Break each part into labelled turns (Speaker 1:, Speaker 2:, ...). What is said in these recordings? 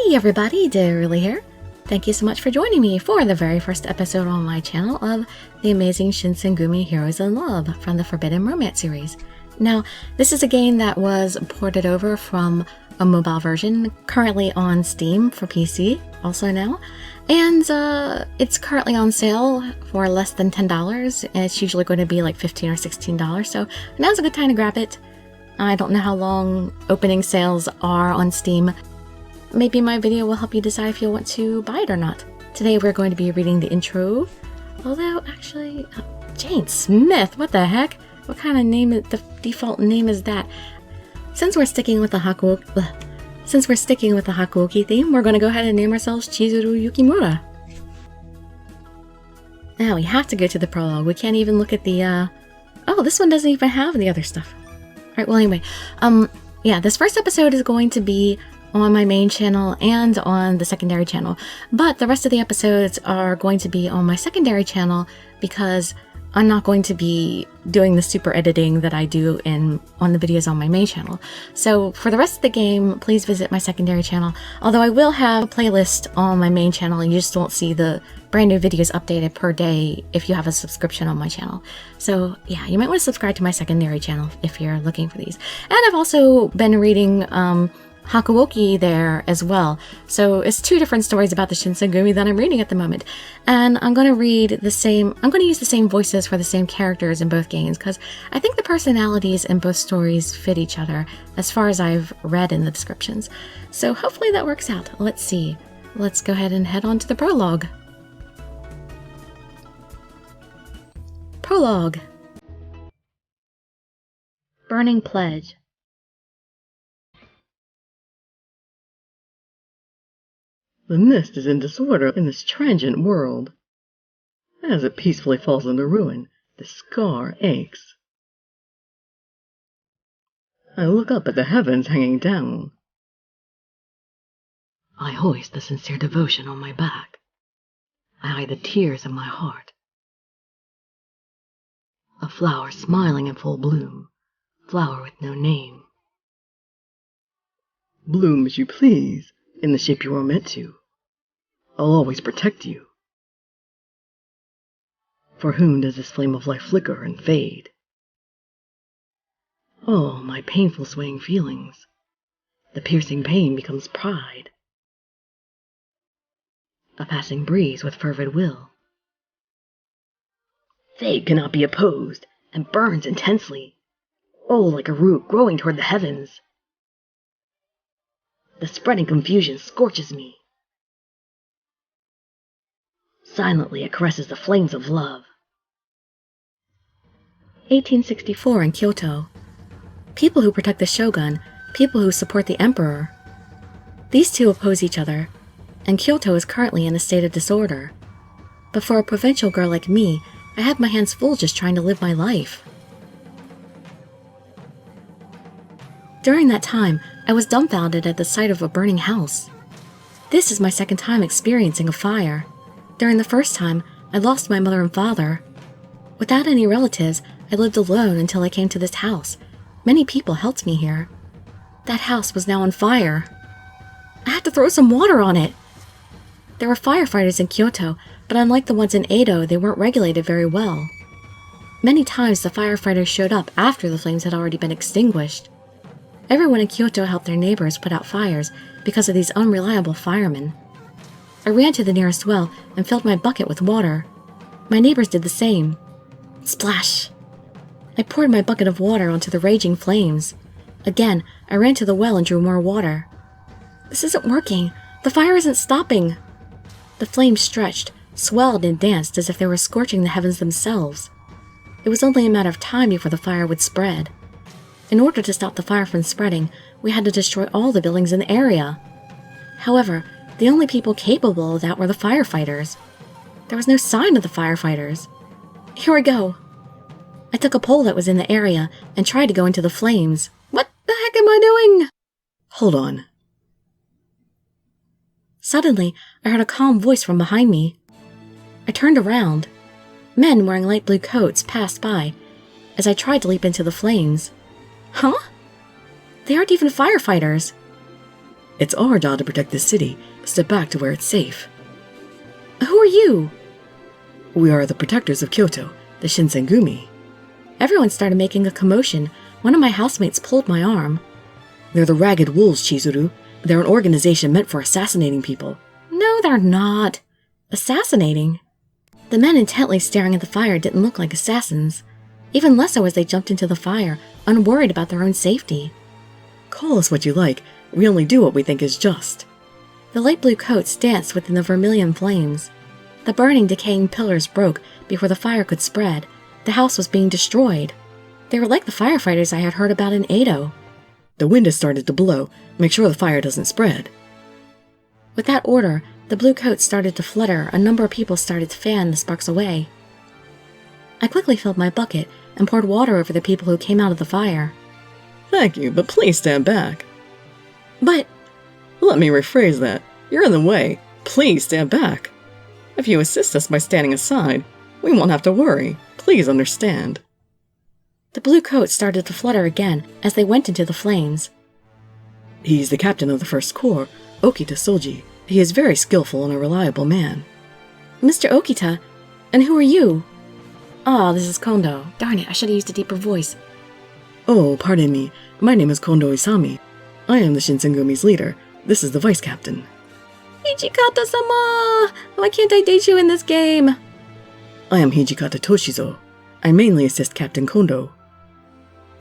Speaker 1: Hey everybody, Dirili here. Thank you so much for joining me for the very first episode on my channel of the Amazing Shinsengumi Heroes in Love from the Forbidden Romance series. Now, this is a game that was ported over from a mobile version, currently on Steam for PC, also now, and it's currently on sale for less than $10, and it's usually going to be like $15 or $16, so now's a good time to grab it. I don't know how long opening sales are on Steam. Maybe my video will help you decide if you want to buy it or not. Today we're going to be reading the intro, although actually, Jane Smith, what the heck? What kind of name, the default name is that? Since we're sticking with the Hakuoki theme, we're going to go ahead and name ourselves Chizuru Yukimura. Now we have to go to the prologue. We can't even look at the, oh, this one doesn't even have the other stuff. Alright, well anyway, yeah, this first episode is going to be on my main channel and on the secondary channel, but the rest of the episodes are going to be on my secondary channel because I'm not going to be doing the super editing that I do on the videos on my main channel. So for the rest of the game, please visit my secondary channel, although I will have a playlist on my main channel and you just won't see the brand new videos updated per day if you have a subscription on my channel. So yeah, you might want to subscribe to my secondary channel if you're looking for these. And I've also been reading Hakuoki there as well. So it's two different stories about the Shinsengumi that I'm reading at the moment. And I'm going to use the same voices for the same characters in both games because I think the personalities in both stories fit each other as far as I've read in the descriptions. So hopefully that works out. Let's see. Let's go ahead and head on to the prologue. Prologue. Burning Pledge.
Speaker 2: The mist is in disorder in this transient world. As it peacefully falls into ruin, the scar aches. I look up at the heavens hanging down. I hoist the sincere devotion on my back. I hide the tears in my heart. A flower smiling in full bloom, flower with no name. Bloom as you please, in the shape you are meant to. I'll always protect you. For whom does this flame of life flicker and fade? Oh, my painful swaying feelings. The piercing pain becomes pride. A passing breeze with fervid will. Fate cannot be opposed, and burns intensely. Oh, like a root growing toward the heavens. The spreading confusion scorches me. Silently it caresses the flames of love.
Speaker 1: 1864 in Kyoto. People who protect the shogun, people who support the emperor. These two oppose each other, and Kyoto is currently in a state of disorder. But for a provincial girl like me, I have my hands full just trying to live my life. During that time, I was dumbfounded at the sight of a burning house. This is my second time experiencing a fire. During the first time, I lost my mother and father. Without any relatives, I lived alone until I came to this house. Many people helped me here. That house was now on fire. I had to throw some water on it. There were firefighters in Kyoto, but unlike the ones in Edo, they weren't regulated very well. Many times the firefighters showed up after the flames had already been extinguished. Everyone in Kyoto helped their neighbors put out fires because of these unreliable firemen. I ran to the nearest well and filled my bucket with water. My neighbors did the same. Splash! I poured my bucket of water onto the raging flames. Again, I ran to the well and drew more water. This isn't working. The fire isn't stopping. The flames stretched, swelled, and danced as if they were scorching the heavens themselves. It was only a matter of time before the fire would spread. In order to stop the fire from spreading, we had to destroy all the buildings in the area. However, the only people capable of that were the firefighters. There was no sign of the firefighters. Here I go. I took a pole that was in the area and tried to go into the flames. What the heck am I doing?
Speaker 2: Hold on.
Speaker 1: Suddenly, I heard a calm voice from behind me. I turned around. Men wearing light blue coats passed by as I tried to leap into the flames. Huh? They aren't even firefighters.
Speaker 2: It's our job to protect this city, step back to where it's safe.
Speaker 1: Who are you?
Speaker 2: We are the protectors of Kyoto, the Shinsengumi.
Speaker 1: Everyone started making a commotion. One of my housemates pulled my arm.
Speaker 2: They're the Ragged Wolves, Chizuru. They're an organization meant for assassinating people.
Speaker 1: No, they're not. Assassinating? The men intently staring at the fire didn't look like assassins. Even less so as they jumped into the fire, unworried about their own safety.
Speaker 2: Call us what you like. We only do what we think is just.
Speaker 1: The light blue coats danced within the vermilion flames. The burning, decaying pillars broke before the fire could spread. The house was being destroyed. They were like the firefighters I had heard about in Edo.
Speaker 2: The wind has started to blow. Make sure the fire doesn't spread.
Speaker 1: With that order, the blue coats started to flutter. A number of people started to fan the sparks away. I quickly filled my bucket and poured water over the people who came out of the fire.
Speaker 2: Thank you, but please stand back.
Speaker 1: But...
Speaker 2: Let me rephrase that. You're in the way. Please stand back. If you assist us by standing aside, we won't have to worry. Please understand.
Speaker 1: The blue coats started to flutter again as they went into the flames.
Speaker 2: He's the captain of the First Corps, Okita Soji. He is very skillful and a reliable man.
Speaker 1: Mr. Okita, and who are you? Ah, this is Kondo. Darn it, I should have used a deeper voice.
Speaker 2: Oh, pardon me. My name is Kondo Isami. I am the Shinsengumi's leader. This is the vice captain.
Speaker 1: Hijikata-sama! Why can't I date you in this game?
Speaker 2: I am Hijikata Toshizo. I mainly assist Captain Kondo.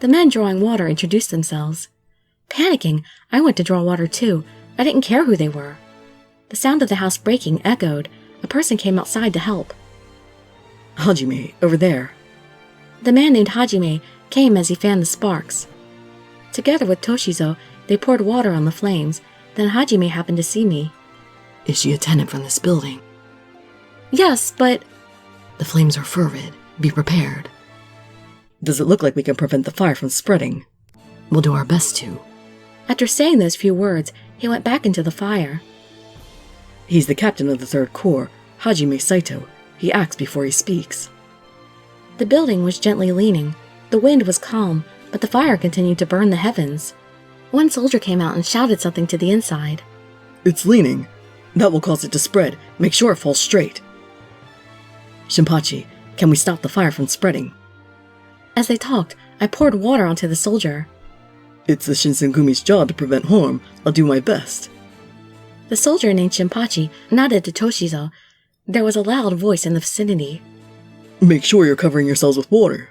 Speaker 1: The men drawing water introduced themselves. Panicking, I went to draw water too. I didn't care who they were. The sound of the house breaking echoed. A person came outside to help.
Speaker 2: Hajime, over there.
Speaker 1: The man named Hajime came as he fanned the sparks. Together with Toshizo, they poured water on the flames. Then Hajime happened to see me.
Speaker 2: Is she a tenant from this building?
Speaker 1: Yes, but...
Speaker 2: The flames are fervid. Be prepared. Does it look like we can prevent the fire from spreading? We'll do our best to.
Speaker 1: After saying those few words, he went back into the fire.
Speaker 2: He's the captain of the Third Corps, Hajime Saito. He acts before he speaks.
Speaker 1: The building was gently leaning. The wind was calm, but the fire continued to burn the heavens. One soldier came out and shouted something to the inside.
Speaker 2: It's leaning. That will cause it to spread. Make sure it falls straight. Shinpachi, can we stop the fire from spreading?
Speaker 1: As they talked, I poured water onto the soldier.
Speaker 2: It's the Shinsengumi's job to prevent harm. I'll do my best.
Speaker 1: The soldier named Shinpachi nodded to Toshizo. There was a loud voice in the vicinity.
Speaker 2: Make sure you're covering yourselves with water.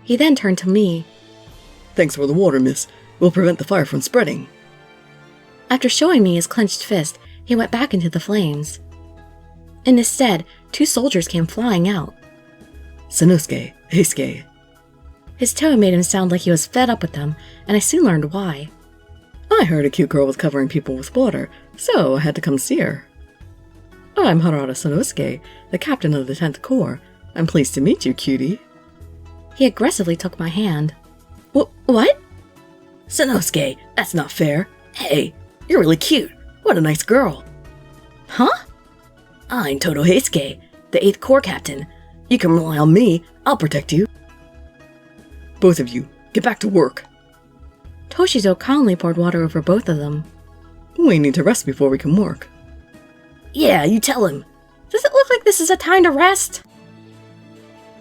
Speaker 1: He then turned to me.
Speaker 2: Thanks for the water, miss. We'll prevent the fire from spreading.
Speaker 1: After showing me his clenched fist, he went back into the flames. In his stead, 2 soldiers came flying out.
Speaker 2: Sanosuke, Heisuke.
Speaker 1: His tone made him sound like he was fed up with them, and I soon learned why.
Speaker 2: I heard a cute girl was covering people with water, so I had to come see her. I'm Harada Sanosuke, the captain of the 10th Corps. I'm pleased to meet you, cutie.
Speaker 1: He aggressively took my hand.
Speaker 2: What? Sanosuke, that's not fair. Hey, you're really cute. What a nice girl.
Speaker 1: Huh?
Speaker 2: I'm Todo Heisuke, the 8th Corps captain. You can rely on me. I'll protect you. Both of you, get back to work.
Speaker 1: Toshizo calmly poured water over both of them.
Speaker 2: We need to rest before we can work. Yeah, you tell him.
Speaker 1: Does it look like this is a time to rest?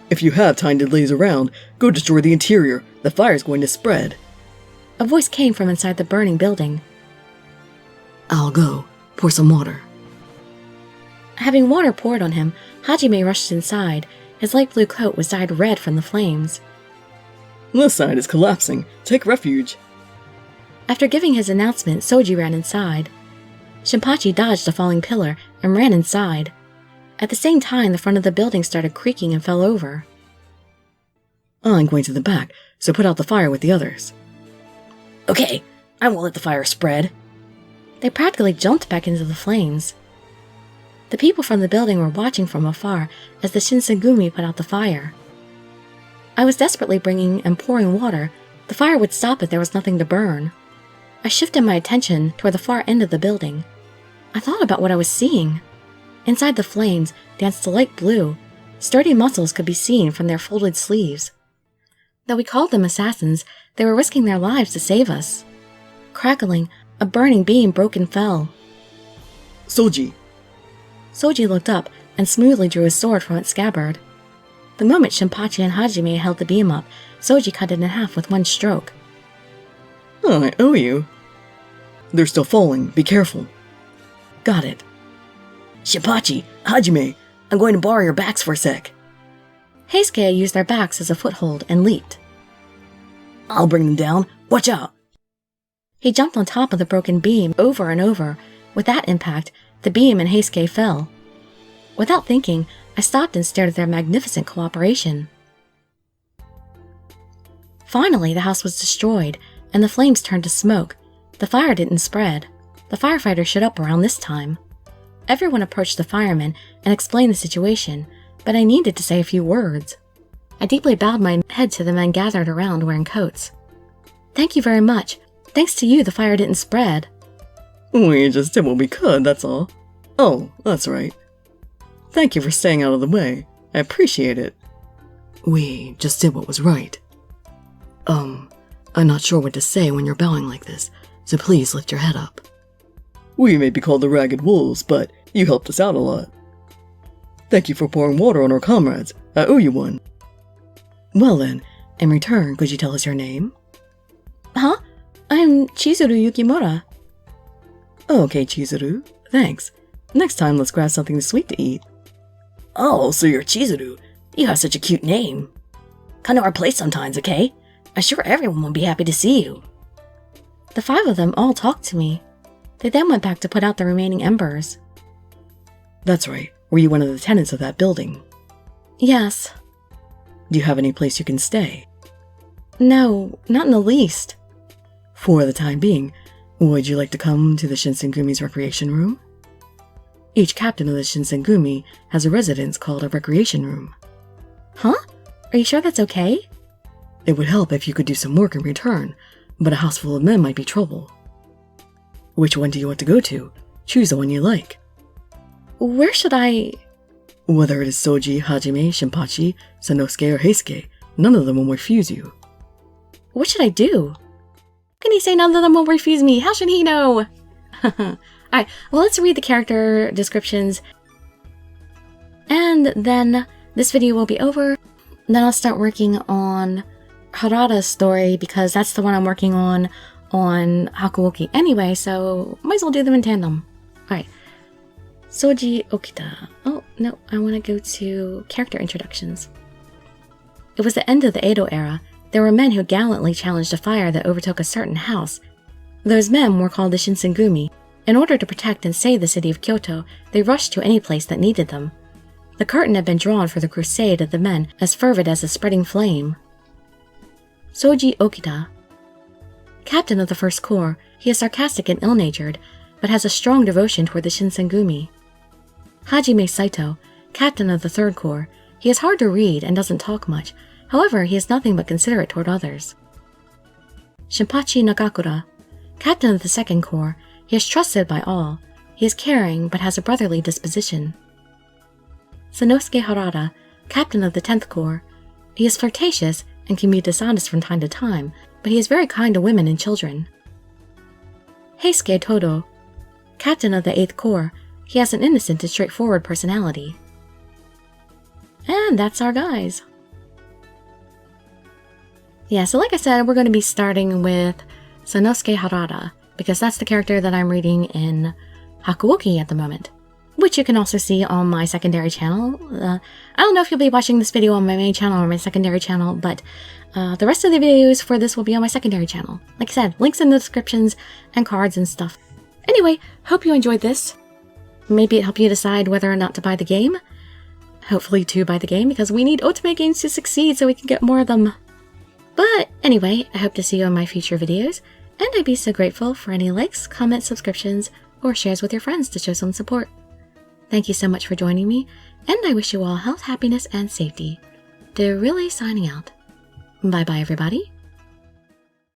Speaker 2: If you have time to laze around, go destroy the interior. The fire's going to spread.
Speaker 1: A voice came from inside the burning building.
Speaker 2: I'll go. Pour some water.
Speaker 1: Having water poured on him, Hajime rushed inside. His light blue coat was dyed red from the flames.
Speaker 2: This side is collapsing. Take refuge.
Speaker 1: After giving his announcement, Soji ran inside. Shinpachi dodged a falling pillar and ran inside. At the same time, the front of the building started creaking and fell over.
Speaker 2: I'm going to the back, so put out the fire with the others. Okay, I won't let the fire spread.
Speaker 1: They practically jumped back into the flames. The people from the building were watching from afar as the Shinsengumi put out the fire. I was desperately bringing and pouring water. The fire would stop if there was nothing to burn. I shifted my attention toward the far end of the building. I thought about what I was seeing. Inside the flames danced a light blue. Sturdy muscles could be seen from their folded sleeves. Though we called them assassins, they were risking their lives to save us. Crackling, a burning beam broke and fell.
Speaker 2: Soji!
Speaker 1: Soji looked up and smoothly drew his sword from its scabbard. The moment Shinpachi and Hajime held the beam up, Soji cut it in half with one stroke.
Speaker 2: Oh, I owe you. They're still falling. Be careful. Got it. Shinpachi, Hajime, I'm going to borrow your backs for a sec.
Speaker 1: Heisuke used their backs as a foothold and leaped.
Speaker 2: I'll bring them down. Watch out!
Speaker 1: He jumped on top of the broken beam over and over. With that impact, the beam and Heisuke fell. Without thinking, I stopped and stared at their magnificent cooperation. Finally, the house was destroyed, and the flames turned to smoke. The fire didn't spread. The firefighters showed up around this time. Everyone approached the firemen and explained the situation, but I needed to say a few words. I deeply bowed my head to the men gathered around wearing coats. Thank you very much. Thanks to you, the fire didn't spread.
Speaker 2: We just did what we could, that's all. Oh, that's right. Thank you for staying out of the way. I appreciate it. We just did what was right. I'm not sure what to say when you're bowing like this, so please lift your head up. We may be called the Ragged Wolves, but you helped us out a lot. Thank you for pouring water on our comrades. I owe you one. Well then, in return, could you tell us your name?
Speaker 1: Huh? I'm Chizuru Yukimura.
Speaker 2: Okay, Chizuru. Thanks. Next time, let's grab something sweet to eat. Oh, so you're Chizuru. You have such a cute name. Come to our place sometimes, okay? I'm sure everyone will be happy to see you.
Speaker 1: The 5 of them all talked to me. They then went back to put out the remaining embers.
Speaker 2: That's right. Were you one of the tenants of that building?
Speaker 1: Yes.
Speaker 2: Do you have any place you can stay?
Speaker 1: No, not in the least.
Speaker 2: For the time being, would you like to come to the Shinsengumi's recreation room? Each captain of the Shinsengumi has a residence called a recreation room.
Speaker 1: Huh? Are you sure that's okay?
Speaker 2: It would help if you could do some work in return, but a house full of men might be trouble. Which one do you want to go to? Choose the one you like.
Speaker 1: Where should I...
Speaker 2: Whether it is Soji, Hajime, Shinpachi, Sanosuke, or Heisuke, none of them will refuse you.
Speaker 1: What should I do? Can he say none of them will refuse me? How should he know? Alright, well, let's read the character descriptions. And then this video will be over. Then I'll start working on Harada's story, because that's the one I'm working on Hakuoki anyway, so might as well do them in tandem. Alright. Soji Okita. Oh, no, I want to go to character introductions. It was the end of the Edo era. There were men who gallantly challenged a fire that overtook a certain house. Those men were called the Shinsengumi. In order to protect and save the city of Kyoto, they rushed to any place that needed them. The curtain had been drawn for the crusade of the men, as fervid as a spreading flame. Soji Okita. Captain of the First Corps, he is sarcastic and ill-natured, but has a strong devotion toward the Shinsengumi. Hajime Saito, Captain of the Third Corps, he is hard to read and doesn't talk much. However, he is nothing but considerate toward others. Shinpachi Nagakura, Captain of the Second Corps, he is trusted by all. He is caring, but has a brotherly disposition. Sanosuke Harada, Captain of the 10th Corps, he is flirtatious and can be dishonest from time to time, but he is very kind to women and children. Heisuke Todo, Captain of the 8th Corps, he has an innocent and straightforward personality. And that's our guys. Yeah, so like I said, we're going to be starting with Sanosuke Harada, because that's the character that I'm reading in Hakuoki at the moment, which you can also see on my secondary channel. I don't know if you'll be watching this video on my main channel or my secondary channel, but the rest of the videos for this will be on my secondary channel. Like I said, links in the descriptions and cards and stuff. Anyway, hope you enjoyed this. Maybe it helped you decide whether or not to buy the game. Hopefully to buy the game, because we need otome games to succeed so we can get more of them. But anyway, I hope to see you in my future videos, and I'd be so grateful for any likes, comments, subscriptions, or shares with your friends to show some support. Thank you so much for joining me, and I wish you all health, happiness, and safety. Dirili signing out. Bye bye everybody.